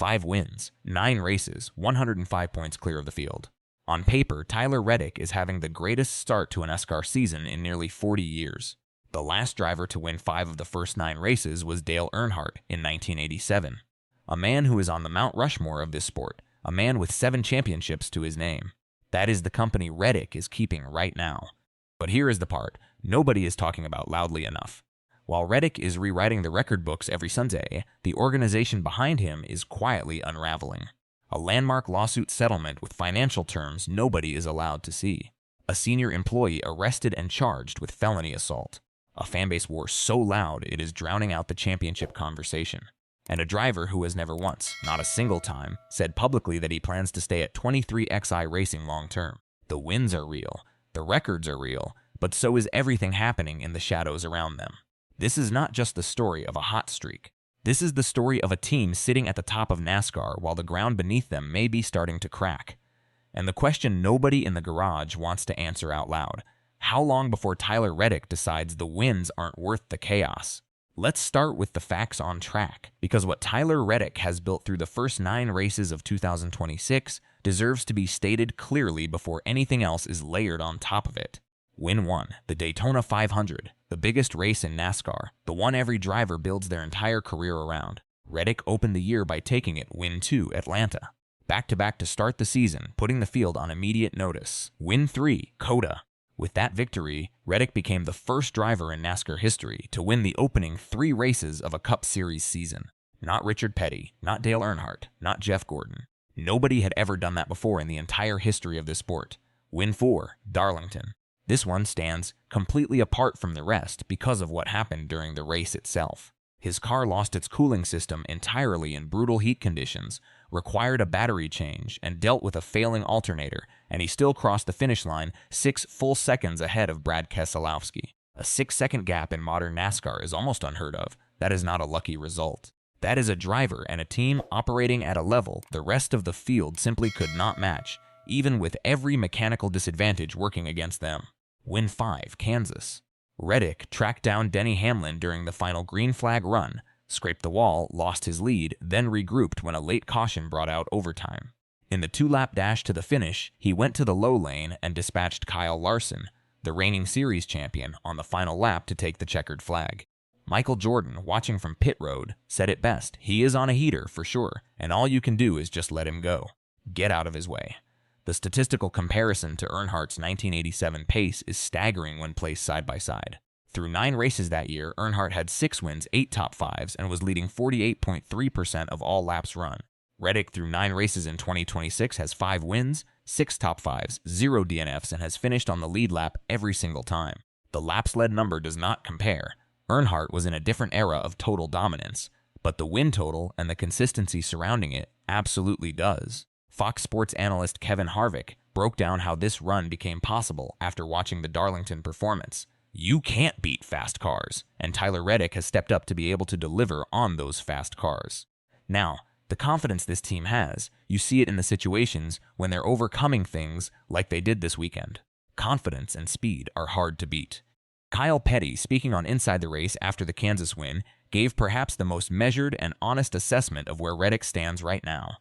5 wins, 9 races, 105 points clear of the field. On paper, Tyler Reddick is having the greatest start to an NASCAR season in nearly 40 years. The last driver to win 5 of the first 9 races was Dale Earnhardt in 1987. A man who is on the Mount Rushmore of this sport, a man with 7 championships to his name. That is the company Reddick is keeping right now. But here is the part nobody is talking about loudly enough. While Reddick is rewriting the record books every Sunday, the organization behind him is quietly unraveling. A landmark lawsuit settlement with financial terms nobody is allowed to see. A senior employee arrested and charged with felony assault. A fanbase war so loud it is drowning out the championship conversation. And a driver who has never once, not a single time, said publicly that he plans to stay at 23XI Racing long term. The wins are real, the records are real, but so is everything happening in the shadows around them. This is not just the story of a hot streak. This is the story of a team sitting at the top of NASCAR while the ground beneath them may be starting to crack. And the question nobody in the garage wants to answer out loud: how long before Tyler Reddick decides the wins aren't worth the chaos? Let's start with the facts on track, because what Tyler Reddick has built through the first 9 races of 2026 deserves to be stated clearly before anything else is layered on top of it. Win 1, the Daytona 500, the biggest race in NASCAR, the one every driver builds their entire career around. Reddick opened the year by taking it. Win 2, Atlanta. Back-to-back to start the season, putting the field on immediate notice. Win 3, Coda. With that victory, Reddick became the first driver in NASCAR history to win the opening 3 races of a Cup Series season. Not Richard Petty, not Dale Earnhardt, not Jeff Gordon. Nobody had ever done that before in the entire history of this sport. Win 4, Darlington. This one stands completely apart from the rest because of what happened during the race itself. His car lost its cooling system entirely in brutal heat conditions, required a battery change, and dealt with a failing alternator, and he still crossed the finish line 6 full seconds ahead of Brad Keselowski. A 6-second gap in modern NASCAR is almost unheard of. That is not a lucky result. That is a driver and a team operating at a level the rest of the field simply could not match, even with every mechanical disadvantage working against them. Win 5, Kansas. Reddick tracked down Denny Hamlin during the final green flag run, scraped the wall, lost his lead, then regrouped when a late caution brought out overtime. In the 2-lap dash to the finish, he went to the low lane and dispatched Kyle Larson, the reigning series champion, on the final lap to take the checkered flag. Michael Jordan, watching from pit road, said it best: he is on a heater for sure, and all you can do is just let him go. Get out of his way. The statistical comparison to Earnhardt's 1987 pace is staggering when placed side by side. Through 9 races that year, Earnhardt had 6 wins, 8 top 5s, and was leading 48.3% of all laps run. Reddick, through 9 races in 2026, has 5 wins, 6 top 5s, 0 DNFs, and has finished on the lead lap every single time. The laps-led number does not compare. Earnhardt was in a different era of total dominance, but the win total and the consistency surrounding it absolutely does. Fox Sports analyst Kevin Harvick broke down how this run became possible after watching the Darlington performance. You can't beat fast cars, and Tyler Reddick has stepped up to be able to deliver on those fast cars. Now, the confidence this team has, you see it in the situations when they're overcoming things like they did this weekend. Confidence and speed are hard to beat. Kyle Petty, speaking on Inside the Race after the Kansas win, gave perhaps the most measured and honest assessment of where Reddick stands right now.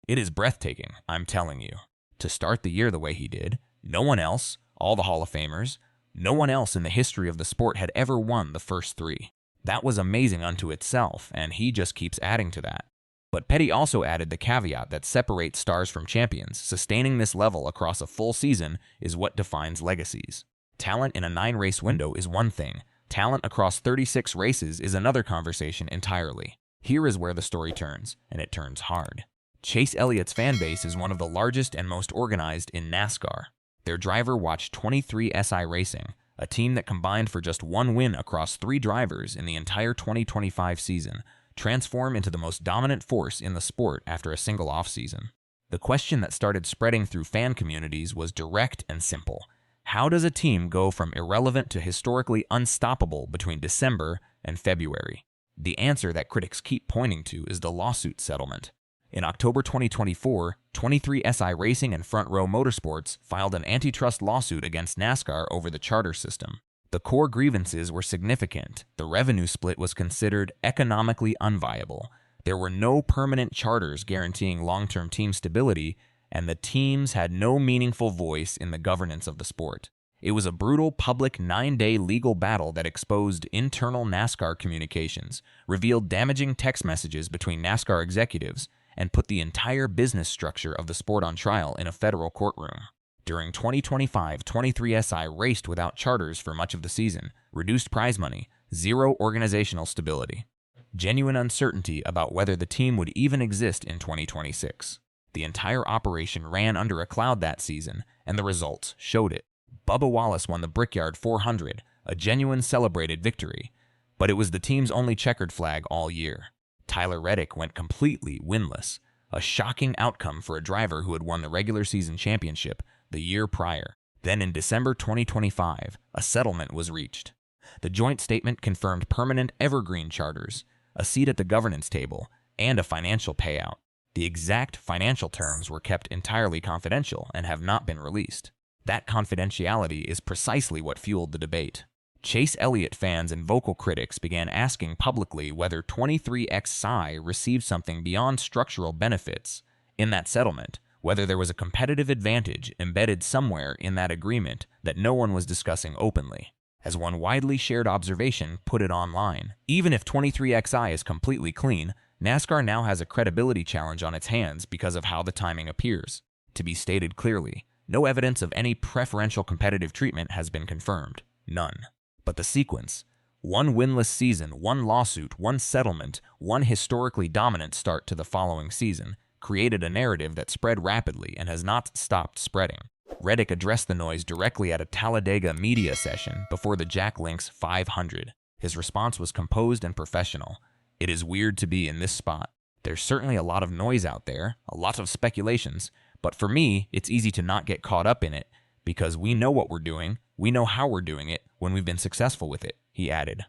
It is breathtaking, I'm telling you. To start the year the way he did, no one else, all the Hall of Famers, no one else in the history of the sport had ever won the first 3. That was amazing unto itself, and he just keeps adding to that. But Petty also added the caveat that separates stars from champions. Sustaining this level across a full season is what defines legacies. Talent in a 9-race window is one thing. Talent across 36 races is another conversation entirely. Here is where the story turns, and it turns hard. Chase Elliott's fan base is one of the largest and most organized in NASCAR. Their driver watched 23SI Racing, a team that combined for just 1 win across 3 drivers in the entire 2025 season, transform into the most dominant force in the sport after a single offseason. The question that started spreading through fan communities was direct and simple. How does a team go from irrelevant to historically unstoppable between December and February? The answer that critics keep pointing to is the lawsuit settlement. In October 2024, 23SI Racing and Front Row Motorsports filed an antitrust lawsuit against NASCAR over the charter system. The core grievances were significant. The revenue split was considered economically unviable. There were no permanent charters guaranteeing long-term team stability, and the teams had no meaningful voice in the governance of the sport. It was a brutal public 9-day legal battle that exposed internal NASCAR communications, revealed damaging text messages between NASCAR executives, and put the entire business structure of the sport on trial in a federal courtroom. During 2025, 23SI raced without charters for much of the season, reduced prize money, zero organizational stability, genuine uncertainty about whether the team would even exist in 2026. The entire operation ran under a cloud that season, and the results showed it. Bubba Wallace won the Brickyard 400, a genuine celebrated victory, but it was the team's only checkered flag all year. Tyler Reddick went completely winless, a shocking outcome for a driver who had won the regular season championship the year prior. Then in December 2025, a settlement was reached. The joint statement confirmed permanent evergreen charters, a seat at the governance table, and a financial payout. The exact financial terms were kept entirely confidential and have not been released. That confidentiality is precisely what fueled the debate. Chase Elliott fans and vocal critics began asking publicly whether 23XI received something beyond structural benefits in that settlement, whether there was a competitive advantage embedded somewhere in that agreement that no one was discussing openly. As one widely shared observation put it online, even if 23XI is completely clean, NASCAR now has a credibility challenge on its hands because of how the timing appears. To be stated clearly, no evidence of any preferential competitive treatment has been confirmed. None. But the sequence: one winless season, one lawsuit, one settlement, one historically dominant start to the following season, created a narrative that spread rapidly and has not stopped spreading. Reddick addressed the noise directly at a Talladega media session before the Jack Links 500. His response was composed and professional. "It is weird to be in this spot. There's certainly a lot of noise out there, a lot of speculations, but for me, it's easy to not get caught up in it, because we know what we're doing, we know how we're doing it when we've been successful with it," he added.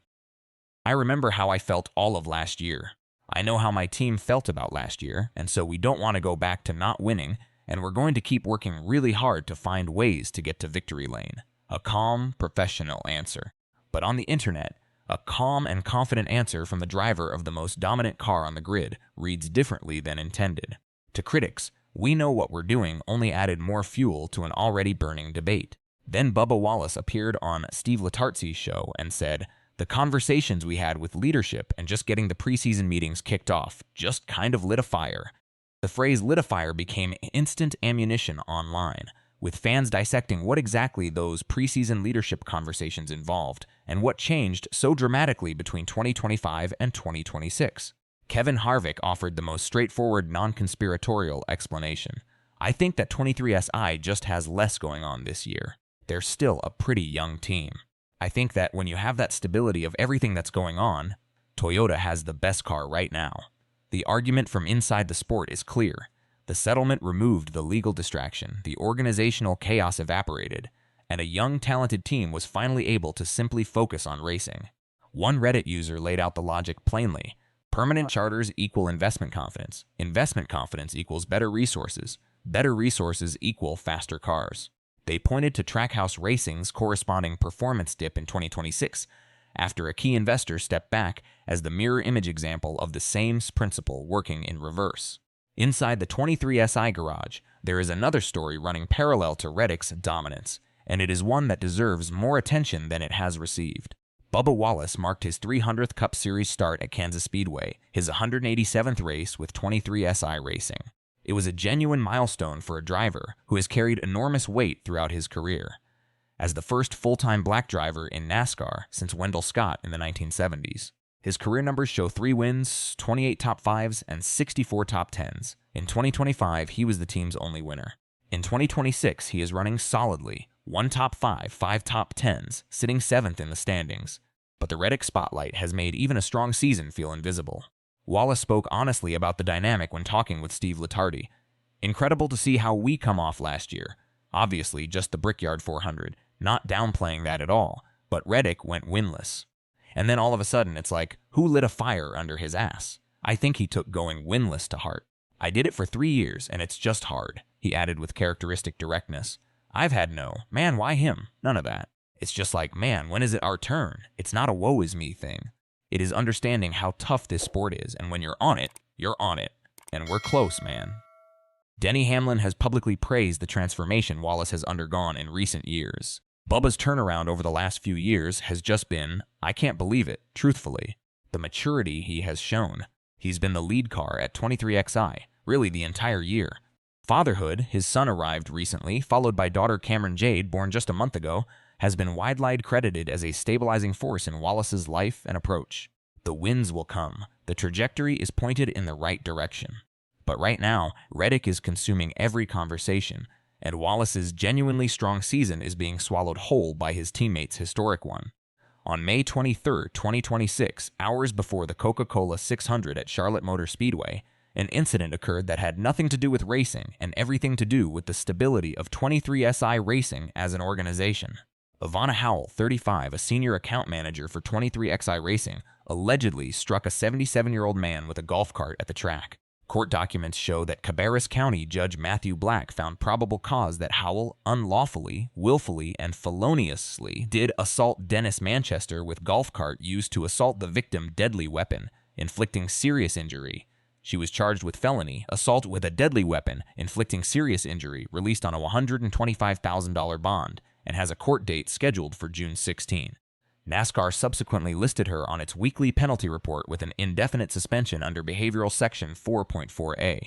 "I remember how I felt all of last year. I know how my team felt about last year, and so we don't want to go back to not winning, and we're going to keep working really hard to find ways to get to victory lane." A calm, professional answer. But on the internet, a calm and confident answer from the driver of the most dominant car on the grid reads differently than intended. To critics, "We know what we're doing" only added more fuel to an already burning debate. Then Bubba Wallace appeared on Steve Lettartzi's show and said, "The conversations we had with leadership and just getting the preseason meetings kicked off just kind of lit a fire." The phrase "lit a fire" became instant ammunition online, with fans dissecting what exactly those preseason leadership conversations involved and what changed so dramatically between 2025 and 2026. Kevin Harvick offered the most straightforward, non-conspiratorial explanation. "I think that 23SI just has less going on this year. They're still a pretty young team. I think that when you have that stability of everything that's going on, Toyota has the best car right now." The argument from inside the sport is clear. The settlement removed the legal distraction, the organizational chaos evaporated, and a young, talented team was finally able to simply focus on racing. One Reddit user laid out the logic plainly. Permanent charters equal investment confidence. Investment confidence equals better resources. Better resources equal faster cars. They pointed to Trackhouse Racing's corresponding performance dip in 2026, after a key investor stepped back, as the mirror image example of the same principle working in reverse. Inside the 23SI garage, there is another story running parallel to Reddick's dominance, and it is one that deserves more attention than it has received. Bubba Wallace marked his 300th Cup Series start at Kansas Speedway, his 187th race with 23SI Racing. It was a genuine milestone for a driver who has carried enormous weight throughout his career. As the first full-time black driver in NASCAR since Wendell Scott in the 1970s. His career numbers show 3 wins, 28 top 5s, and 64 top 10s. In 2025, he was the team's only winner. In 2026, he is running solidly, 1 top 5, 5 top 10s, sitting 7th in the standings. But the Reddick spotlight has made even a strong season feel invisible. Wallace spoke honestly about the dynamic when talking with Steve Lettartzi. "Incredible to see how we come off last year. Obviously, just the Brickyard 400, not downplaying that at all, but Reddick went winless. And then all of a sudden, it's like, who lit a fire under his ass? I think he took going winless to heart. I did it for 3 years, and it's just hard," he added with characteristic directness. "I've had no, man, why him? None of that. It's just like, man, when is it our turn? It's not a woe is me thing. It is understanding how tough this sport is, and when you're on it, you're on it. And we're close, man. Denny Hamlin has publicly praised the transformation Wallace has undergone in recent years. Bubba's turnaround over the last few years has just been, I can't believe it, truthfully. The maturity he has shown. He's been the lead car at 23XI, really the entire year. Fatherhood, his son arrived recently, followed by daughter Cameron Jade, born just a month ago, has been widely credited as a stabilizing force in Wallace's life and approach. The wins will come. The trajectory is pointed in the right direction. But right now, Reddick is consuming every conversation, and Wallace's genuinely strong season is being swallowed whole by his teammates' historic one. On May 23, 2026, hours before the Coca-Cola 600 at Charlotte Motor Speedway, an incident occurred that had nothing to do with racing and everything to do with the stability of 23SI Racing as an organization. Ivana Howell, 35, a senior account manager for 23XI Racing, allegedly struck a 77-year-old man with a golf cart at the track. Court documents show that Cabarrus County Judge Matthew Black found probable cause that Howell unlawfully, willfully, and feloniously did assault Dennis Manchester with golf cart used to assault the victim deadly weapon, inflicting serious injury. She was charged with felony, assault with a deadly weapon, inflicting serious injury, released on a $125,000 bond, and has a court date scheduled for June 16. NASCAR subsequently listed her on its weekly penalty report with an indefinite suspension under Behavioral Section 4.4a.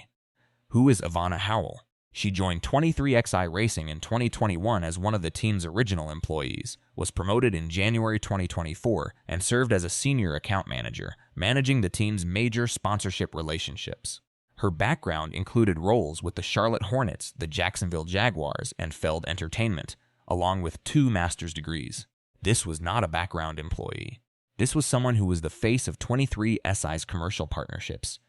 Who is Ivana Howell? She joined 23XI Racing in 2021 as one of the team's original employees, was promoted in January 2024, and served as a senior account manager, managing the team's major sponsorship relationships. Her background included roles with the Charlotte Hornets, the Jacksonville Jaguars, and Feld Entertainment, along with 2 master's degrees. This was not a background employee. This was someone who was the face of 23SI's commercial partnerships.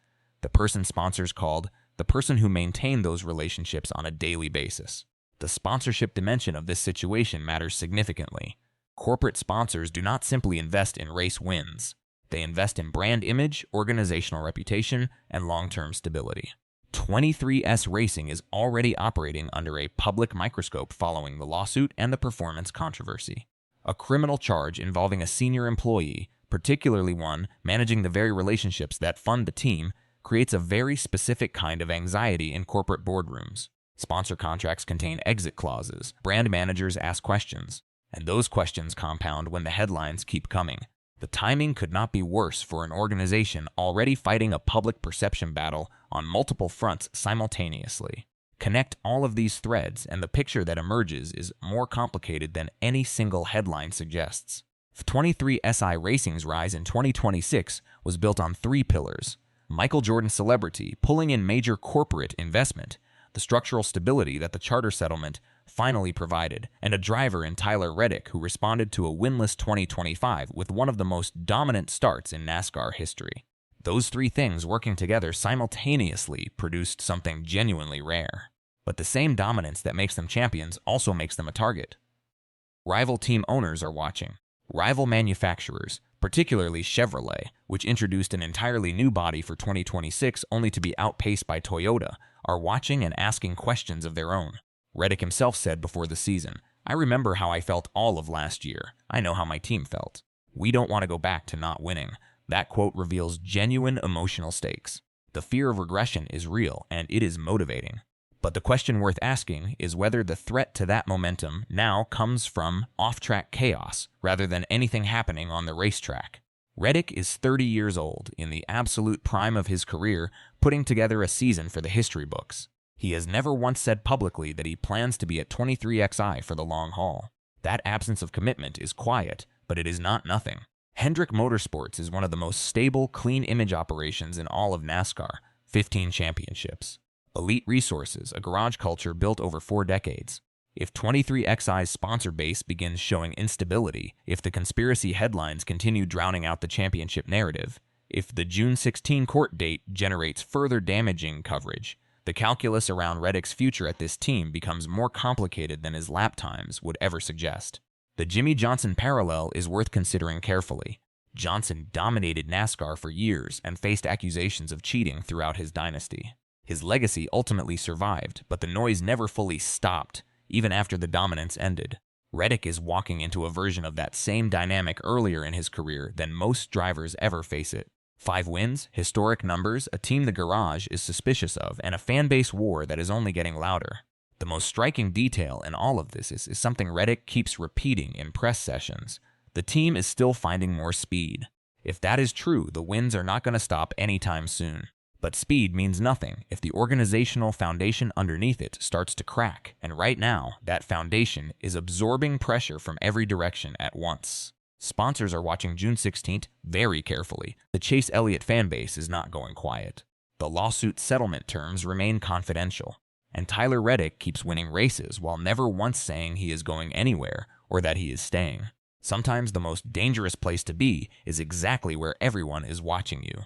The person sponsors called the person who maintained those relationships on a daily basis. The sponsorship dimension of this situation matters significantly. Corporate sponsors do not simply invest in race wins. They invest in brand image, organizational reputation, and long-term stability. 23S Racing is already operating under a public microscope following the lawsuit and the performance controversy. A criminal charge involving a senior employee, particularly one managing the very relationships that fund the team, creates a very specific kind of anxiety in corporate boardrooms. Sponsor contracts contain exit clauses, brand managers ask questions, and those questions compound when the headlines keep coming. The timing could not be worse for an organization already fighting a public perception battle on multiple fronts simultaneously. Connect all of these threads, and the picture that emerges is more complicated than any single headline suggests. 23SI Racing's rise in 2026 was built on 3 pillars: Michael Jordan's celebrity pulling in major corporate investment, the structural stability that the charter settlement finally provided, and a driver in Tyler Reddick who responded to a winless 2025 with one of the most dominant starts in NASCAR history. Those 3 things working together simultaneously produced something genuinely rare. But the same dominance that makes them champions also makes them a target. Rival team owners are watching. Rival manufacturers, particularly Chevrolet, which introduced an entirely new body for 2026 only to be outpaced by Toyota, are watching and asking questions of their own. Reddick himself said before the season, "I remember how I felt all of last year. I know how my team felt. We don't want to go back to not winning." That quote reveals genuine emotional stakes. The fear of regression is real, and it is motivating. But the question worth asking is whether the threat to that momentum now comes from off-track chaos rather than anything happening on the racetrack. Reddick is 30 years old, in the absolute prime of his career, putting together a season for the history books. He has never once said publicly that he plans to be at 23XI for the long haul. That absence of commitment is quiet, but it is not nothing. Hendrick Motorsports is one of the most stable, clean image operations in all of NASCAR, 15 championships. Elite resources, a garage culture built over 4 decades. If 23XI's sponsor base begins showing instability, if the conspiracy headlines continue drowning out the championship narrative, if the June 16 court date generates further damaging coverage, the calculus around Reddick's future at this team becomes more complicated than his lap times would ever suggest. The Jimmy Johnson parallel is worth considering carefully. Johnson dominated NASCAR for years and faced accusations of cheating throughout his dynasty. His legacy ultimately survived, but the noise never fully stopped, even after the dominance ended. Reddick is walking into a version of that same dynamic earlier in his career than most drivers ever face it. 5 wins, historic numbers, a team the garage is suspicious of, and a fan base war that is only getting louder. The most striking detail in all of this is something Reddick keeps repeating in press sessions. The team is still finding more speed. If that is true, the wins are not going to stop anytime soon. But speed means nothing if the organizational foundation underneath it starts to crack, and right now, that foundation is absorbing pressure from every direction at once. Sponsors are watching June 16th very carefully. The Chase Elliott fanbase is not going quiet. The lawsuit settlement terms remain confidential, and Tyler Reddick keeps winning races while never once saying he is going anywhere or that he is staying. Sometimes the most dangerous place to be is exactly where everyone is watching you.